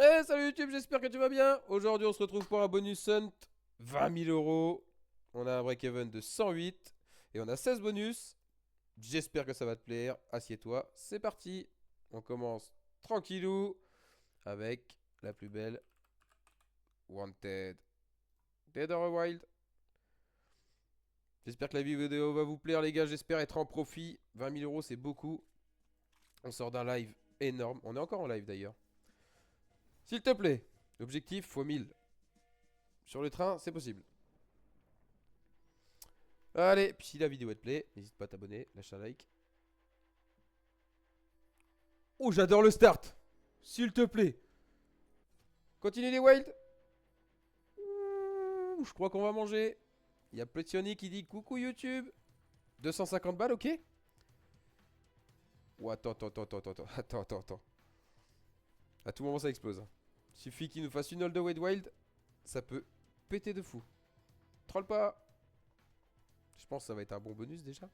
Hey, salut YouTube, j'espère que tu vas bien. Aujourd'hui, on se retrouve pour un bonus hunt 20 000 euros. On a un break-even de 108 et on a 16 bonus. J'espère que ça va te plaire. Assieds-toi, c'est parti. On commence tranquillou avec la plus belle Wanted. Dead or Wild. J'espère que la vidéo va vous plaire, les gars. J'espère être en profit. 20 000 euros, c'est beaucoup. On sort d'un live énorme. On est encore en live d'ailleurs. S'il te plaît, objectif x 1000. Sur le train, c'est possible. Allez, puis si la vidéo te plaît, n'hésite pas à t'abonner, lâche un like. Oh, j'adore le start. S'il te plaît. Continue les wilds. Ouh, je crois qu'on va manger. Il y a Pletioni qui dit coucou YouTube. 250 balles, ok. Oh, attends. À tout moment, ça explose. Suffit qu'il nous fasse une hold away de wild. Ça peut péter de fou. Troll pas. Je pense que ça va être un bon bonus déjà.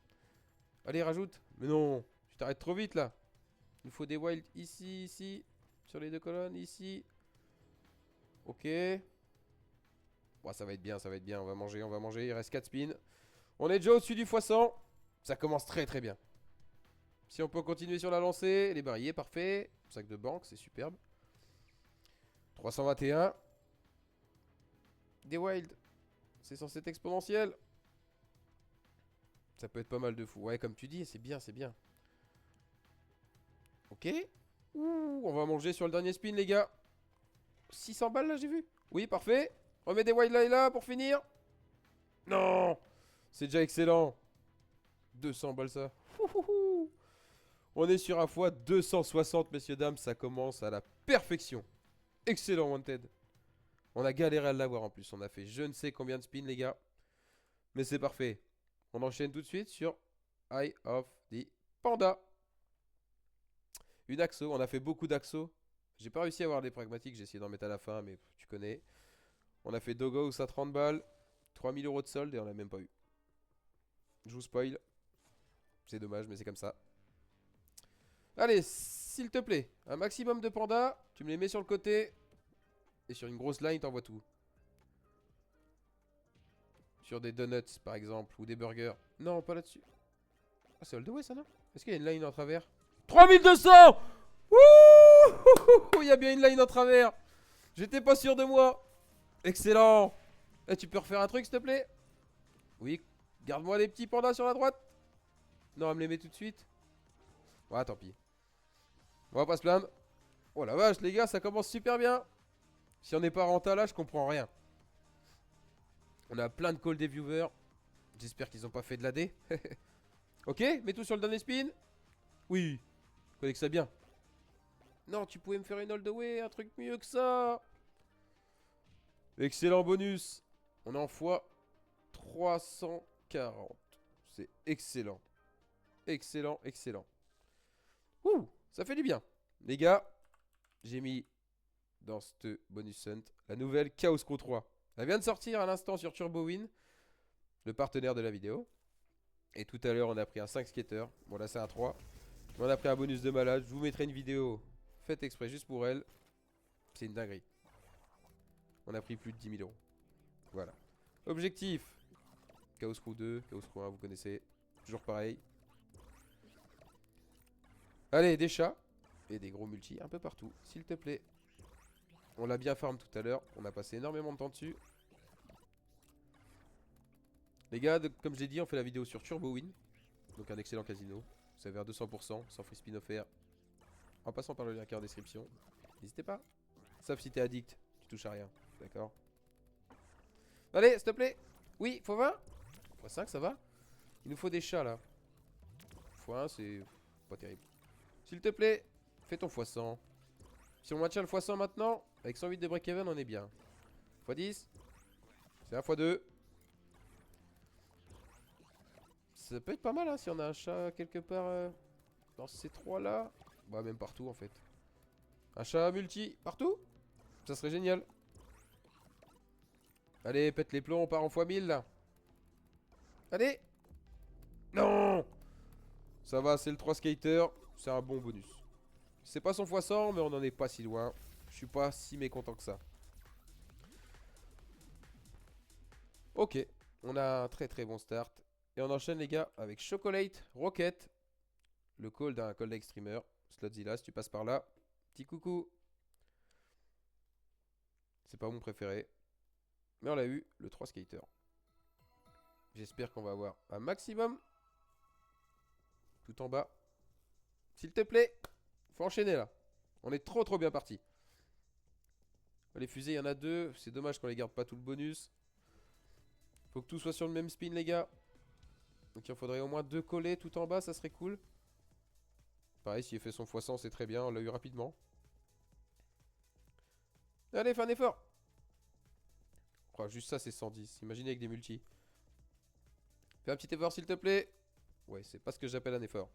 Allez, rajoute. Mais non, tu t'arrêtes trop vite là. Il nous faut des wilds ici, ici. Sur les deux colonnes, ici. Ok. Bon, ça va être bien, ça va être bien. On va manger, on va manger. Il reste 4 spins. On est déjà au-dessus du x100. Ça commence très très bien. Si on peut continuer sur la lancée, les barilles, parfait. Sac de banque, c'est superbe. 321. Des wilds. C'est censé être exponentiel. Ça peut être pas mal de fou. Ouais, comme tu dis, c'est bien, c'est bien. Ok. Ouh, on va manger sur le dernier spin, les gars. 600 balles là, j'ai vu. Oui, parfait. On met des wilds là et là pour finir. Non. C'est déjà excellent. 200 balles ça. Ouhouhou. On est sur un fois 260, messieurs, dames. Ça commence à la perfection. Excellent, Wanted. On a galéré à l'avoir en plus. On a fait je ne sais combien de spins, les gars. Mais c'est parfait. On enchaîne tout de suite sur Eye of the Panda. Une axo. On a fait beaucoup d'axos. J'ai pas réussi à avoir des pragmatiques. J'ai essayé d'en mettre à la fin, mais tu connais. On a fait Dogos à 30 balles. 3000 euros de solde et on l'a même pas eu. Je vous spoil. C'est dommage, mais c'est comme ça. Allez, s'il te plaît, un maximum de pandas. Tu me les mets sur le côté. Et sur une grosse line, t'envoies tout. Sur des donuts, par exemple, ou des burgers. Non, pas là-dessus. Ah, c'est all the way, ça, non? Est-ce qu'il y a une line en travers? 3200. Wouh. Il y a bien une line en travers. J'étais pas sûr de moi. Excellent. Eh, tu peux refaire un truc, s'il te plaît? Oui. Garde-moi les petits pandas sur la droite. Non, elle me les met tout de suite. Ouais, tant pis. On va pas se plaindre. Oh la vache, les gars, ça commence super bien. Si on n'est pas renta là, je comprends rien. On a plein de calls des viewers. J'espère qu'ils ont pas fait de l'AD. Ok, mets tout sur le dernier spin. Oui, je connais que ça bien. Non, tu pouvais me faire une hold away, un truc mieux que ça. Excellent bonus. On est en fois 340. C'est excellent. Excellent, excellent. Ouh, ça fait du bien. Les gars, j'ai mis dans ce bonus hunt la nouvelle Chaos Crew 3. Elle vient de sortir à l'instant sur TurboWin, le partenaire de la vidéo. Et tout à l'heure, on a pris un 5 skater. Bon, là, c'est un 3. Mais on a pris un bonus de malade. Je vous mettrai une vidéo faite exprès juste pour elle. C'est une dinguerie. On a pris plus de 10 000 euros. Voilà. Objectif. Chaos Crew 2, Chaos Crew 1, vous connaissez. Toujours pareil. Allez, des chats. Et des gros multi un peu partout, s'il te plaît. On l'a bien farm tout à l'heure. On a passé énormément de temps dessus. Les gars, comme j'ai dit, on fait la vidéo sur TurboWin. Donc un excellent casino. Vous avez à 200%, sans free spin offert. En passant par le lien qui est en description. N'hésitez pas. Sauf si t'es addict, tu touches à rien. D'accord? Allez, s'il te plaît. Oui, x20. x5, ça va. Il nous faut des chats là. x1, c'est pas terrible. S'il te plaît, fais ton x100. Si on maintient le x100 maintenant, avec 108 de break-even, on est bien. x10, c'est un x2. Ça peut être pas mal hein, si on a un chat quelque part dans ces trois là. Bah, même partout en fait. Un chat multi partout. Ça serait génial. Allez, pète les plombs, on part en x1000 là. Allez. Non. Ça va, c'est le 3 skater. C'est un bon bonus. C'est pas son x100, mais on en est pas si loin. Je suis pas si mécontent que ça. Ok, on a un très très bon start. Et on enchaîne les gars avec Chocolate Rocket. Le call d'un collègue streamer. Slotzilla, si tu passes par là. Petit coucou. C'est pas mon préféré. Mais on l'a eu, le 3 skater. J'espère qu'on va avoir un maximum. Tout en bas. S'il te plaît. Faut enchaîner là. On est trop trop bien parti. Les fusées, il y en a deux. C'est dommage qu'on les garde pas tout le bonus. Faut que tout soit sur le même spin les gars. Donc il en faudrait au moins deux collés tout en bas, ça serait cool. Pareil, s'il fait son x100, c'est très bien. On l'a eu rapidement. Allez, fais un effort. Oh, juste ça, c'est 110. Imaginez avec des multis. Fais un petit effort, s'il te plaît. Ouais, c'est pas ce que j'appelle un effort.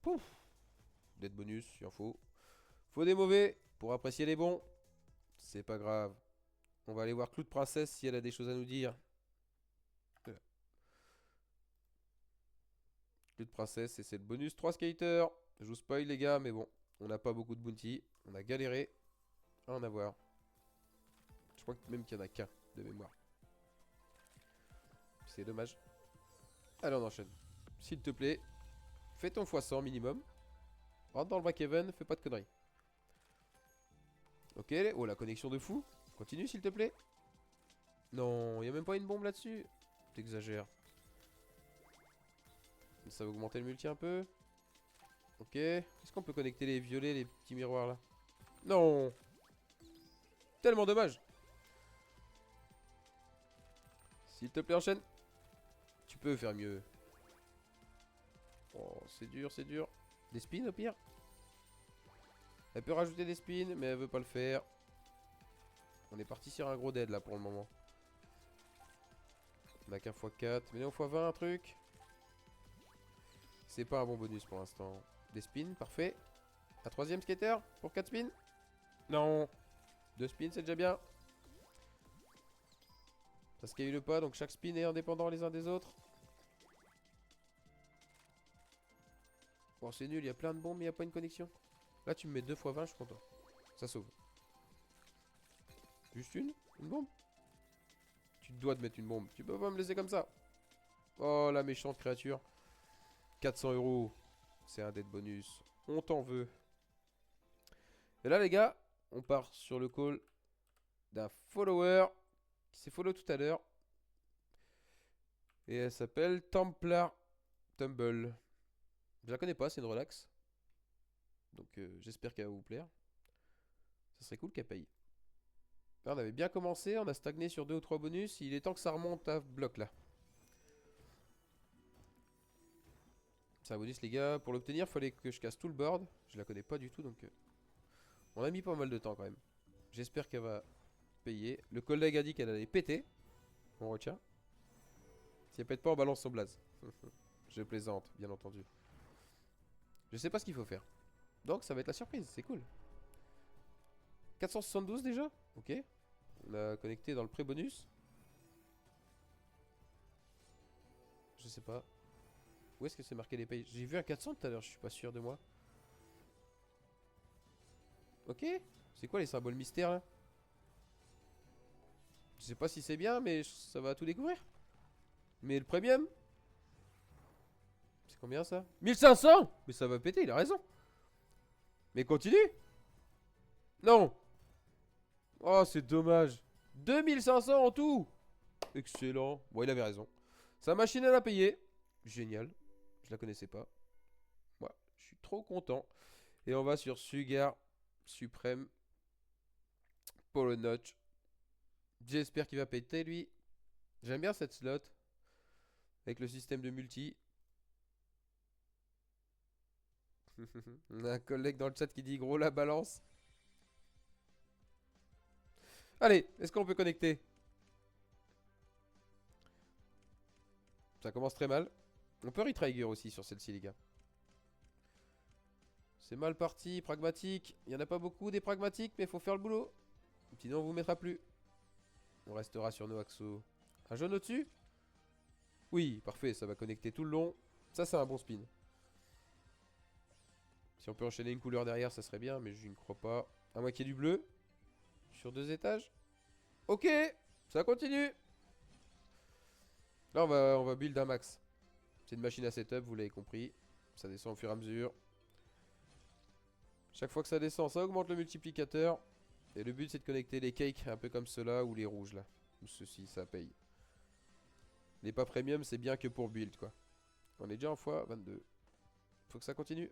Pouf. Dead bonus, il en faut. Faut des mauvais pour apprécier les bons. C'est pas grave. On va aller voir Clou de Princesse si elle a des choses à nous dire. Clou de Princesse et c'est le bonus 3 skaters. Je vous spoil les gars, mais bon. On n'a pas beaucoup de bounty. On a galéré à en avoir. Je crois même qu'il y en a qu'un de mémoire. C'est dommage. Allez, on enchaîne. S'il te plaît, fais ton x100 minimum. Rentre dans le back even, fais pas de conneries. Ok, oh la connexion de fou. Continue s'il te plaît. Non, y a même pas une bombe là-dessus. T'exagères. Ça va augmenter le multi un peu. Ok. Est-ce qu'on peut connecter les violets, les petits miroirs là? Non. Tellement dommage. S'il te plaît, enchaîne. Tu peux faire mieux. Oh, c'est dur, c'est dur. Des spins au pire. Elle peut rajouter des spins, mais elle veut pas le faire. On est parti sur un gros dead là pour le moment. On a qu'un x4. Mais on x20 un truc. C'est pas un bon bonus pour l'instant. Des spins, parfait. Un troisième skater pour 4 spins. Non. 2 spins, c'est déjà bien. Ça scale pas, donc chaque spin est indépendant les uns des autres. Bon, c'est nul, il y a plein de bombes, mais il n'y a pas une connexion. Là, tu me mets 2 x 20, je suis content. Ça sauve. Juste une bombe. Tu te dois de mettre une bombe. Tu peux pas me laisser comme ça. Oh, la méchante créature. 400 €. C'est un dead bonus. On t'en veut. Et là, les gars, on part sur le call d'un follower qui s'est follow tout à l'heure. Et elle s'appelle Templar Tumble. Je la connais pas, c'est une relax. Donc j'espère qu'elle va vous plaire. Ça serait cool qu'elle paye. Là, on avait bien commencé, on a stagné sur 2 ou 3 bonus. Il est temps que ça remonte à bloc là. C'est un bonus les gars. Pour l'obtenir, il fallait que je casse tout le board. Je la connais pas du tout donc on a mis pas mal de temps quand même. J'espère qu'elle va payer. Le collègue a dit qu'elle allait péter. On retient. Si elle pète pas, on balance son blaze. Je plaisante, bien entendu. Je sais pas ce qu'il faut faire. Donc ça va être la surprise, c'est cool. 472 déjà. Ok. On a connecté dans le pré-bonus. Je sais pas. Où est-ce que c'est marqué les payes? J'ai vu un 400 tout à l'heure, je suis pas sûr de moi. Ok. C'est quoi les symboles mystères là? Je sais pas si c'est bien, mais ça va tout découvrir. Mais le premium, c'est combien ça? 1500. Mais ça va péter, il a raison. Mais continue. Non. Oh, c'est dommage. 2500 en tout. Excellent. Bon, il avait raison. Sa machine, elle a payé. Génial. Je la connaissais pas. Moi, je suis trop content. Et on va sur Sugar Suprême. Polo Notch. J'espère qu'il va péter, lui. J'aime bien cette slot. Avec le système de multi. On a un collègue dans le chat qui dit gros la balance. Allez, est-ce qu'on peut connecter? Ça commence très mal. On peut retrigger aussi sur celle-ci, les gars. C'est mal parti, pragmatique. Il n'y en a pas beaucoup des pragmatiques, mais il faut faire le boulot. Sinon, on vous mettra plus. On restera sur nos axos. Un jaune au-dessus? Oui, parfait, ça va connecter tout le long. Ça, c'est un bon spin. Si on peut enchaîner une couleur derrière, ça serait bien, mais je ne crois pas. À moins qu'il y ait du bleu. Sur 2 étages. Ok, ça continue. Là, on va build un max. C'est une machine à setup, vous l'avez compris. Ça descend au fur et à mesure. Chaque fois que ça descend, ça augmente le multiplicateur. Et le but, c'est de connecter les cakes un peu comme ceux-là ou les rouges là. Ou ceux-ci, ça paye. Les pas premium, c'est bien que pour build quoi. On est déjà en fois 22. Faut que ça continue.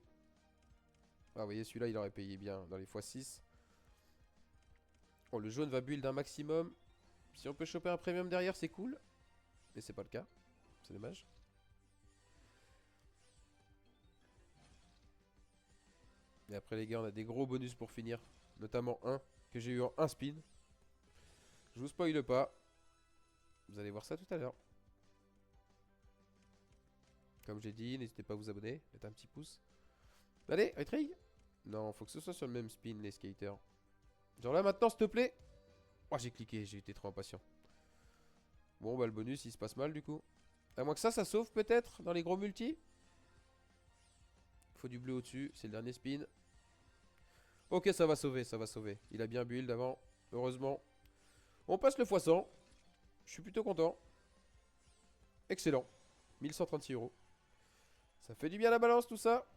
Ah, vous voyez, celui-là, il aurait payé bien dans les x6. Oh, le jaune va build un maximum. Si on peut choper un premium derrière, c'est cool. Mais c'est pas le cas. C'est dommage. Et après, les gars, on a des gros bonus pour finir. Notamment un que j'ai eu en 1 spin. Je vous spoile pas. Vous allez voir ça tout à l'heure. Comme j'ai dit, n'hésitez pas à vous abonner. Mettez un petit pouce. Allez, retrig. Non, faut que ce soit sur le même spin, les skaters. Genre là, maintenant, s'il te plaît. Oh, j'ai cliqué, j'ai été trop impatient. Bon, bah, le bonus, il se passe mal, du coup. À moins que ça sauve peut-être dans les gros multis. Il faut du bleu au-dessus, c'est le dernier spin. Ok, ça va sauver, ça va sauver. Il a bien build avant, heureusement. On passe le x100. Je suis plutôt content. Excellent. 1136 euros. Ça fait du bien à la balance tout ça.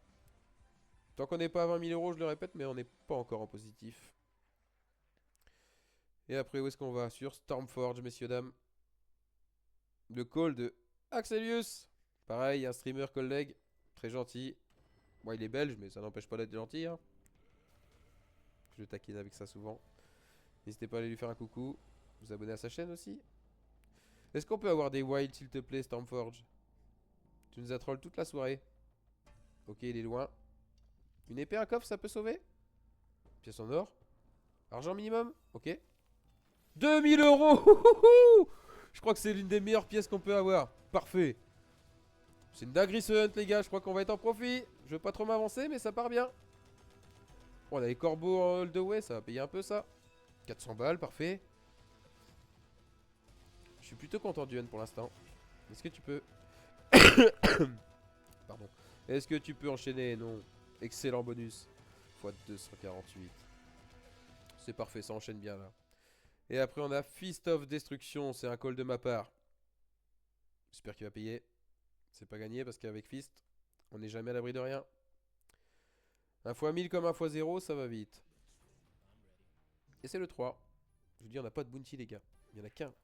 Tant qu'on n'est pas à 20 000 euros, je le répète, mais on n'est pas encore en positif. Et après, où est-ce qu'on va? Sur Stormforge, messieurs, dames. Le call de Axelius. Pareil, un streamer collègue. Très gentil. Bon, il est belge, mais ça n'empêche pas d'être gentil. Hein. Je le taquine avec ça souvent. N'hésitez pas à aller lui faire un coucou. Vous abonner à sa chaîne aussi. Est-ce qu'on peut avoir des wilds, s'il te plaît, Stormforge? Tu nous as troll toute la soirée. Ok, il est loin. Une épée, un coffre, ça peut sauver? Pièce en or. Argent minimum. Ok. 2000 euros. Je crois que c'est l'une des meilleures pièces qu'on peut avoir. Parfait. C'est une dinguerie ce hunt, les gars. Je crois qu'on va être en profit. Je veux pas trop m'avancer, mais ça part bien. Oh, on a les corbeaux en holdaway. Ça va payer un peu, ça. 400 balles, parfait. Je suis plutôt content du hunt pour l'instant. Est-ce que tu peux... Pardon. Est-ce que tu peux enchaîner? Non. Excellent bonus. X 248. C'est parfait, ça enchaîne bien là. Et après on a Fist of Destruction. C'est un call de ma part. J'espère qu'il va payer. C'est pas gagné parce qu'avec Fist, on n'est jamais à l'abri de rien. Un x 1000 comme un x 0, ça va vite. Et c'est le 3. Je vous dis, on n'a pas de bounty les gars. Il n'y en a qu'un.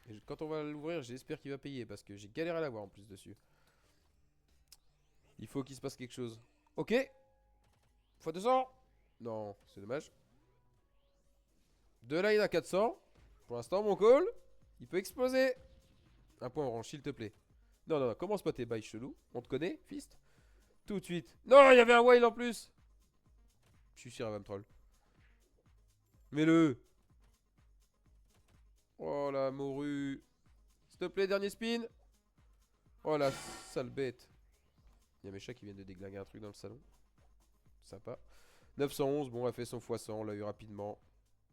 Et quand on va l'ouvrir, j'espère qu'il va payer parce que j'ai galéré à l'avoir en plus dessus. Il faut qu'il se passe quelque chose. Ok. x 200. Non, c'est dommage. 2 line à 400. Pour l'instant, mon call, il peut exploser. Un point orange, s'il te plaît. Non, non, non, commence pas tes bails chelous. On te connaît, Fist? Tout de suite. Non, il y avait un wild en plus. Je suis sûr, elle va me troll. Mets-le. Oh la morue. S'il te plaît, dernier spin. Oh la sale bête. Il y a mes chats qui viennent de déglinguer un truc dans le salon. Sympa. 911, bon, elle fait son x100, on l'a eu rapidement.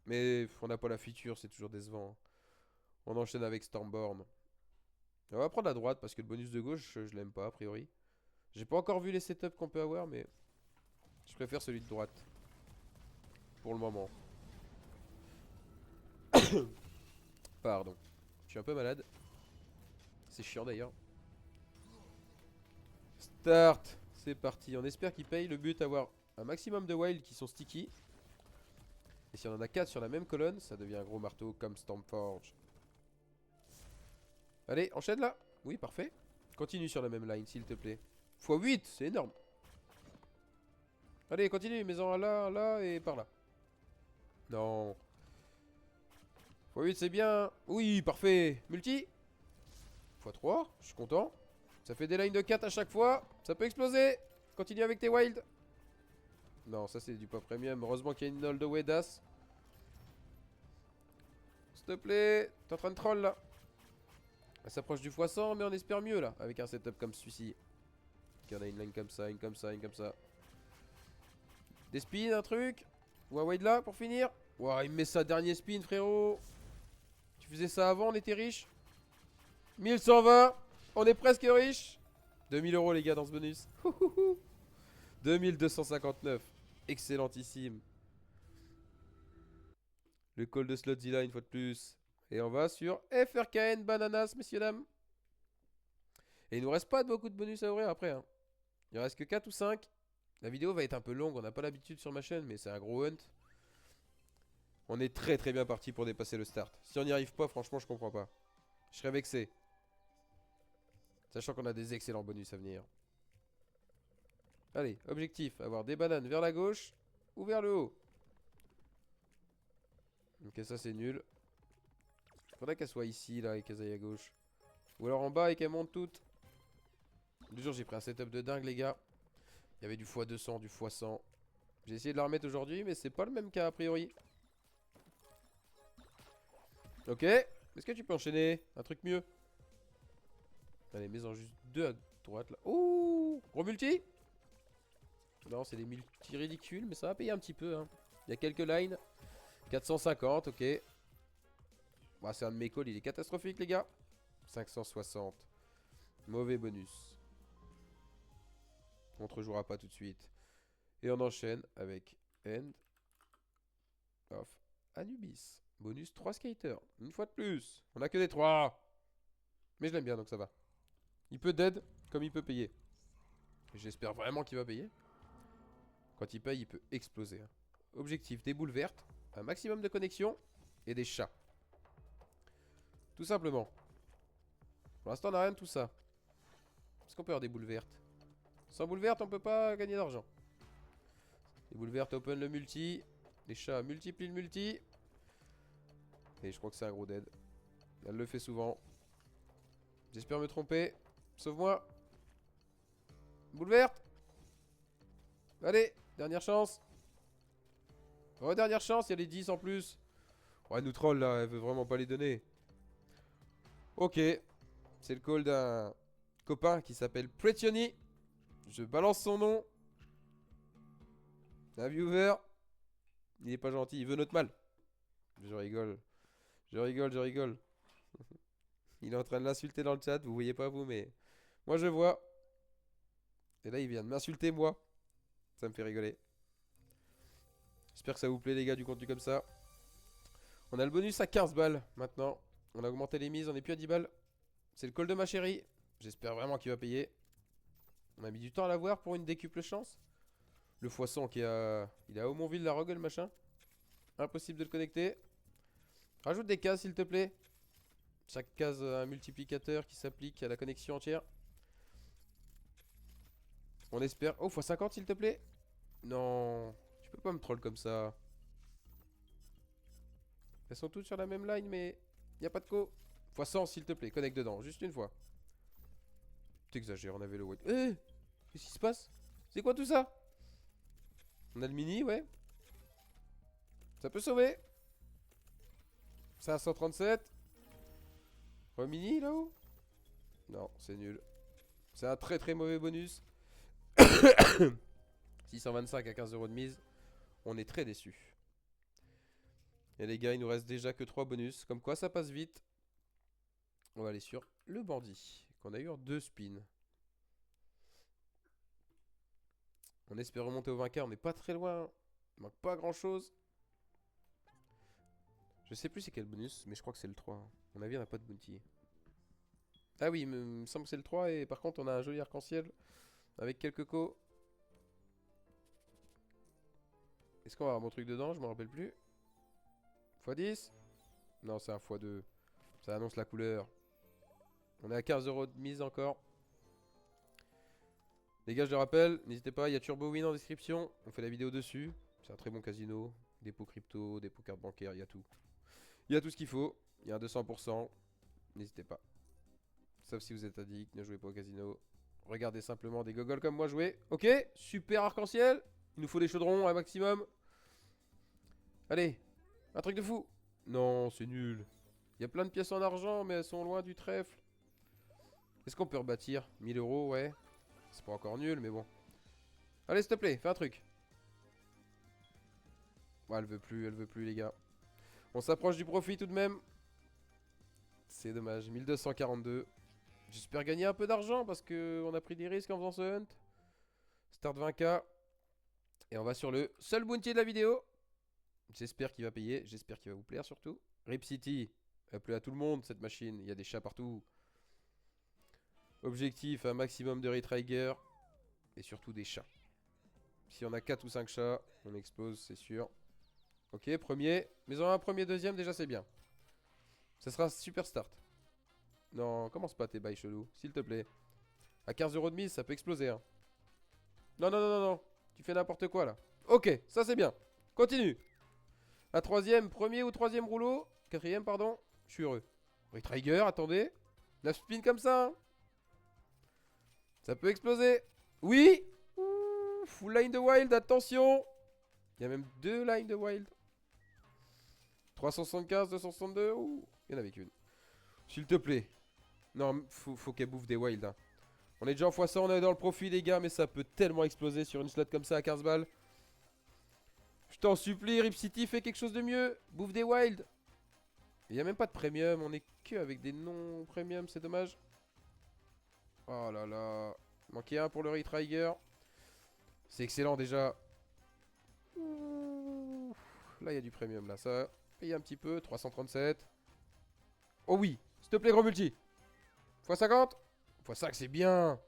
Mais on n'a pas la feature, c'est toujours décevant. On enchaîne avec Stormborn. On va prendre la droite parce que le bonus de gauche, je l'aime pas a priori. J'ai pas encore vu les setups qu'on peut avoir, mais je préfère celui de droite. Pour le moment. Pardon. Je suis un peu malade. C'est chiant d'ailleurs. Start. C'est parti. On espère qu'il paye. Le but, avoir un maximum de wild qui sont sticky. Et si on en a 4 sur la même colonne, ça devient un gros marteau comme Stormforge. Allez, enchaîne là. Oui, parfait. Continue sur la même line, s'il te plaît. x8, c'est énorme. Allez, continue, mets-en là, là et par là. Non. x8, c'est bien. Oui, parfait. Multi. x3, je suis content. Ça fait des lines de 4 à chaque fois. Ça peut exploser. Continue avec tes wild. Non, ça c'est du pas premium. Heureusement qu'il y a une holdaway d'as. S'il te plaît. T'es en train de troll là. Elle s'approche du x100, mais on espère mieux là. Avec un setup comme celui-ci. Ok, on a une line comme ça, une comme ça, une comme ça. Des spins, un truc. Ou un wide là pour finir. Ouah, il me met ça dernier spin, frérot. Tu faisais ça avant, on était riche. 1120. On est presque riche. 2000 euros les gars dans ce bonus. 2259. Excellentissime. Le call de Slotzilla une fois de plus. Et on va sur FRKN Bananas, messieurs, dames. Et il nous reste pas beaucoup de bonus à ouvrir après. Hein. Il ne reste que 4 ou 5. La vidéo va être un peu longue, on n'a pas l'habitude sur ma chaîne, mais c'est un gros hunt. On est très très bien parti pour dépasser le start. Si on n'y arrive pas, franchement, je comprends pas. Je serais vexé. Sachant qu'on a des excellents bonus à venir. Allez, objectif, avoir des bananes vers la gauche ou vers le haut. Ok, ça c'est nul. Faudrait qu'elle soit ici, là, et qu'elles aillent à gauche. Ou alors en bas et qu'elles montent toutes. Du jour, j'ai pris un setup de dingue, les gars. Il y avait du x200, du x100. J'ai essayé de la remettre aujourd'hui, mais c'est pas le même cas a priori. Ok. Est-ce que tu peux enchaîner un truc mieux? Allez, mets-en juste 2 à droite là. Ouh, gros multi. Non, c'est des multi ridicules, mais ça va payer un petit peu. Hein. Il y a quelques lines. 450, ok. Bah, c'est un de mes calls, il est catastrophique, les gars. 560. Mauvais bonus. On ne rejouera pas tout de suite. Et on enchaîne avec End of Anubis. Bonus 3 skaters. Une fois de plus. On a que des 3. Mais je l'aime bien, donc ça va. Il peut dead comme il peut payer. J'espère vraiment qu'il va payer. Quand il paye, il peut exploser. Hein. Objectif, des boules vertes, un maximum de connexion et des chats. Tout simplement. Pour l'instant, on n'a rien de tout ça. Est-ce qu'on peut avoir des boules vertes? Sans boules vertes, on peut pas gagner d'argent. Les boules vertes open le multi. Les chats multiplient le multi. Et je crois que c'est un gros dead. Elle le fait souvent. J'espère me tromper. Sauve-moi. Boule verte. Allez, dernière chance. Oh, dernière chance, il y a les 10 en plus. Ouais, elle nous troll là, elle veut vraiment pas les donner. Ok. C'est le call d'un copain qui s'appelle Pretioni. Je balance son nom. Un viewer. Il est pas gentil, il veut notre mal. Je rigole. Je rigole, je rigole. Il est en train de l'insulter dans le chat, vous voyez pas vous, mais moi je vois. Et là il vient de m'insulter moi. Ça me fait rigoler. J'espère que ça vous plaît les gars du contenu comme ça. On a le bonus à 15 balles maintenant. On a augmenté les mises, on est plus à 10 balles. C'est le call de ma chérie. J'espère vraiment qu'il va payer. On a mis du temps à l'avoir pour une décuple chance. Le x100 qui a... Il est à Aumonville la rogue le machin. Impossible de le connecter. Rajoute des cases s'il te plaît. Chaque case a un multiplicateur qui s'applique à la connexion entière. On espère... Oh, x50 s'il te plaît. Non, tu peux pas me troll comme ça. Elles sont toutes sur la même line mais y a pas de co. x100 s'il te plaît, connecte dedans, juste une fois. T'exagères, on avait le white. Qu'est-ce qui se passe? C'est quoi tout ça? On a le mini, ouais. Ça peut sauver. 537. Mini là-haut? Non, c'est nul. C'est un très très mauvais bonus. 625 à 15 € de mise. On est très déçus. Et les gars, il nous reste déjà que 3 bonus. Comme quoi ça passe vite. On va aller sur le bandit. Qu'on a eu en 2 spins. On espère remonter au 20K. On n'est pas très loin. Il manque pas grand chose. Je sais plus c'est quel bonus, mais je crois que c'est le 3. À mon avis, on n'a pas de bounty. Ah oui, il me semble que c'est le 3. Et par contre, on a un joli arc-en-ciel. Avec quelques co. Est-ce qu'on va avoir mon truc dedans? Je me rappelle plus. x10? Non, c'est un x2. Ça annonce la couleur. On est à 15 € de mise encore. Les gars, je le rappelle, n'hésitez pas, il y a TurboWin en description. On fait la vidéo dessus. C'est un très bon casino. Dépôt crypto, dépôt carte bancaire, il y a tout. Il y a tout ce qu'il faut. Il y a un 200%. N'hésitez pas. Sauf si vous êtes addict, ne jouez pas au casino. Regardez simplement des gogoles comme moi jouer. Ok, super arc-en-ciel. Il nous faut des chaudrons un maximum. Allez, un truc de fou. Non, c'est nul. Il y a plein de pièces en argent, mais elles sont loin du trèfle. Est-ce qu'on peut rebâtir 1000 €, ouais. C'est pas encore nul, mais bon. Allez, s'il te plaît, fais un truc. Ouais, elle veut plus, les gars. On s'approche du profit tout de même. C'est dommage, 1242. J'espère gagner un peu d'argent parce qu'on a pris des risques en faisant ce hunt. Start 20K. Et on va sur le seul bounty de la vidéo. J'espère qu'il va payer. J'espère qu'il va vous plaire surtout. Rip City. Elle plaît à tout le monde cette machine. Il y a des chats partout. Objectif, un maximum de retrigger. Et surtout des chats. Si on a 4 ou 5 chats, on explose, c'est sûr. Ok, premier. Mais en un premier, deuxième, déjà c'est bien. Ça sera super start. Non, commence pas tes bails chelous, s'il te plaît. À 15€ de mise, ça peut exploser. Hein. Non, non, non, non, non. Tu fais n'importe quoi là. Ok, ça c'est bien. Continue. Un troisième, premier ou troisième rouleau. Quatrième, pardon. Je suis heureux. Retrigger, attendez. 9 spins comme ça. Hein. Ça peut exploser. Oui. Ouh, full line de wild, attention. Il y a même 2 lines de wild. 375, 262. Ouh, il y en avait qu'une. S'il te plaît. Non, faut qu'elle bouffe des wild. Hein. On est déjà en x100, on est dans le profit les gars, mais ça peut tellement exploser sur une slot comme ça à 15 balles. Je t'en supplie, Rip City, fais quelque chose de mieux. Bouffe des wild. Il n'y a même pas de premium, on est que avec des non-premium, c'est dommage. Oh là là. Manquait un pour le retrigger. C'est excellent déjà. Ouh. Là, il y a du premium là, ça paye un petit peu. 337. Oh oui, s'il te plaît, gros multi. x50. x5, c'est bien.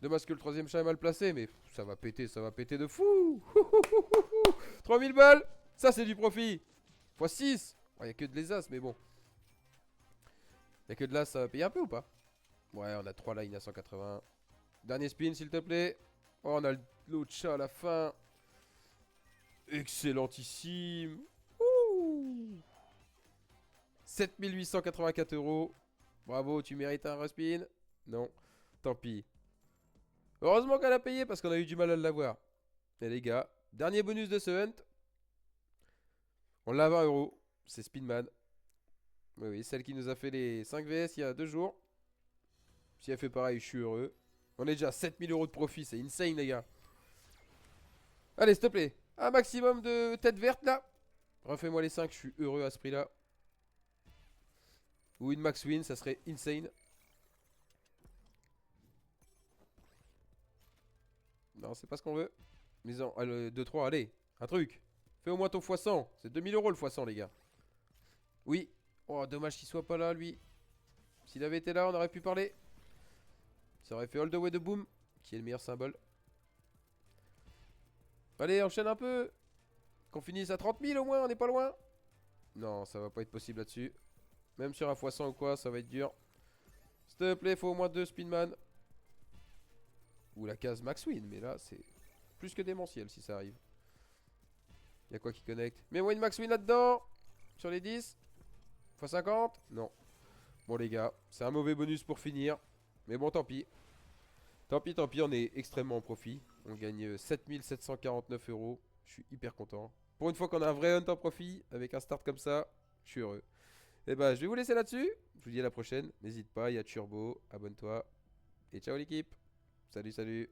Dommage que le troisième chat est mal placé, mais ça va péter de fou. 3000 balles. Ça, c'est du profit. x6. Il n'y a que de l'ESAS, mais bon. Il n'y a que de là, ça va payer un peu ou pas? Ouais, on a 3 lines à 180. Dernier spin, s'il te plaît. Oh, on a l'autre chat à la fin. Excellentissime. Ouh. 7884 €. Bravo, tu mérites un respin. Non, tant pis. Heureusement qu'elle a payé parce qu'on a eu du mal à l'avoir. Et les gars, dernier bonus de ce hunt. On l'a à 20 €. C'est Spinman. Oui, oui, celle qui nous a fait les 5 VS il y a 2 jours. Si elle fait pareil, je suis heureux. On est déjà à 7000 € de profit, c'est insane les gars. Allez, s'il te plaît, un maximum de tête verte là. Refais-moi les 5, je suis heureux à ce prix là. Ou une max win, ça serait insane. Non, c'est pas ce qu'on veut. Mais en 2-3, allez, un truc. Fais au moins ton x100, c'est 2000 € le x100 les gars. Oui. Oh, dommage qu'il soit pas là lui. S'il avait été là, on aurait pu parler. Ça aurait fait all the way de boom, qui est le meilleur symbole. Allez, enchaîne un peu. Qu'on finisse à 30 000 au moins, on n'est pas loin. Non, ça va pas être possible là-dessus. Même sur un x100 ou quoi, ça va être dur. S'il te plaît, faut au moins 2 Spinman. Ou la case max win, mais là, c'est plus que démentiel si ça arrive. Y'a quoi qui connecte? Mets-moi une max win là-dedans. Sur les 10. x50. Non. Bon les gars, c'est un mauvais bonus pour finir. Mais bon, tant pis. Tant pis, on est extrêmement en profit. On gagne 7749 €. Je suis hyper content. Pour une fois qu'on a un vrai hunt en profit, avec un start comme ça, je suis heureux. Et bah, je vais vous laisser là-dessus. Je vous dis à la prochaine. N'hésite pas, il y a Turbo. Abonne-toi. Et ciao l'équipe. Salut, salut.